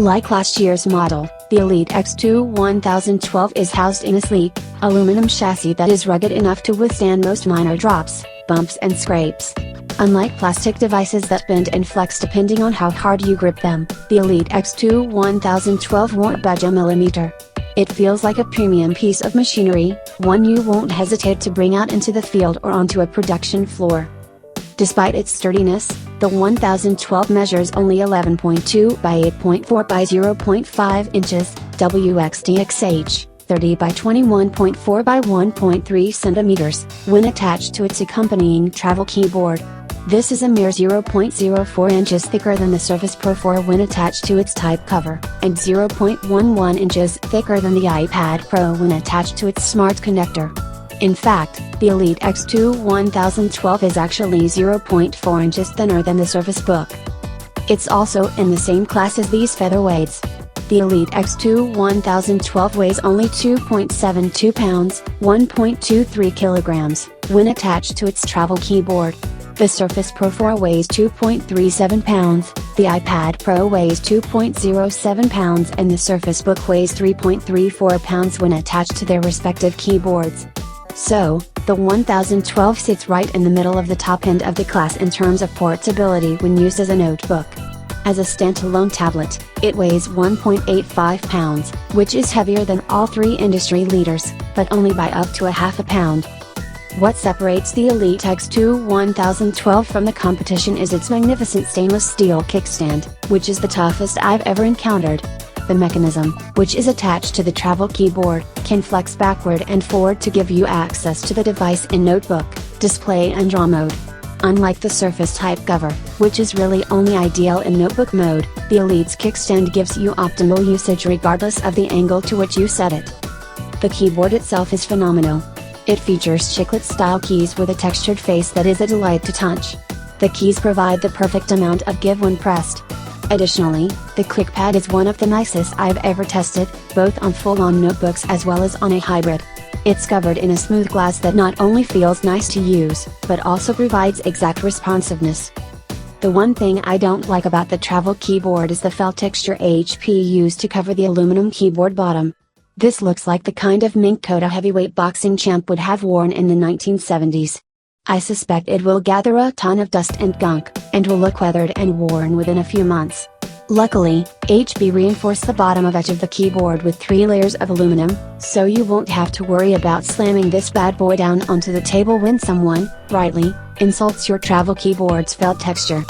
Like last year's model, the WxDxH 1012 is housed in a sleek, aluminum chassis that is rugged enough to withstand most minor drops, bumps and scrapes. Unlike plastic devices that bend and flex depending on how hard you grip them, the WxDxH 1012 won't budge a millimeter. It feels like a premium piece of machinery, one you won't hesitate to bring out into the field or onto a production floor. Despite its sturdiness, the 1012 measures only 11.2 by 8.4 by 0.5 inches, WxDxH, 30 by 21.4 by 1.3 centimeters, when attached to its accompanying travel keyboard. This is a mere 0.04 inches thicker than the Surface Pro 4 when attached to its type cover, and 0.11 inches thicker than the iPad Pro when attached to its smart connector. In fact, the WxDxH 1012 is actually 0.4 inches thinner than the Surface Book. It's also in the same class as these featherweights. The WxDxH 1012 weighs only 2.72 pounds, 1.23 kilograms, when attached to its travel keyboard. The Surface Pro 4 weighs 2.37 pounds, the iPad Pro weighs 2.07 pounds and the Surface Book weighs 3.34 pounds when attached to their respective keyboards. So, the 1012 sits right in the middle of the top end of the class in terms of portability when used as a notebook. As a standalone tablet, it weighs 1.85 pounds, which is heavier than all three industry leaders, but only by up to a half a pound. What separates the WxDxH 1012 from the competition is its magnificent stainless steel kickstand, which is the toughest I've ever encountered. The mechanism, which is attached to the travel keyboard, can flex backward and forward to give you access to the device in notebook, display and draw mode. Unlike the Surface type cover, which is really only ideal in notebook mode, the Elite's kickstand gives you optimal usage regardless of the angle to which you set it. The keyboard itself is phenomenal. It features chiclet-style keys with a textured face that is a delight to touch. The keys provide the perfect amount of give when pressed. Additionally, the clickpad is one of the nicest I've ever tested, both on full-on notebooks as well as on a hybrid. It's covered in a smooth glass that not only feels nice to use, but also provides exact responsiveness. The one thing I don't like about the travel keyboard is the felt texture HP used to cover the aluminum keyboard bottom. This looks like the kind of mink coat a heavyweight boxing champ would have worn in the 1970s. I suspect it will gather a ton of dust and gunk, and will look weathered and worn within a few months. Luckily, HP reinforced the bottom edge of the keyboard with 3 layers of aluminum, so you won't have to worry about slamming this bad boy down onto the table when someone, rightly, insults your travel keyboard's felt texture.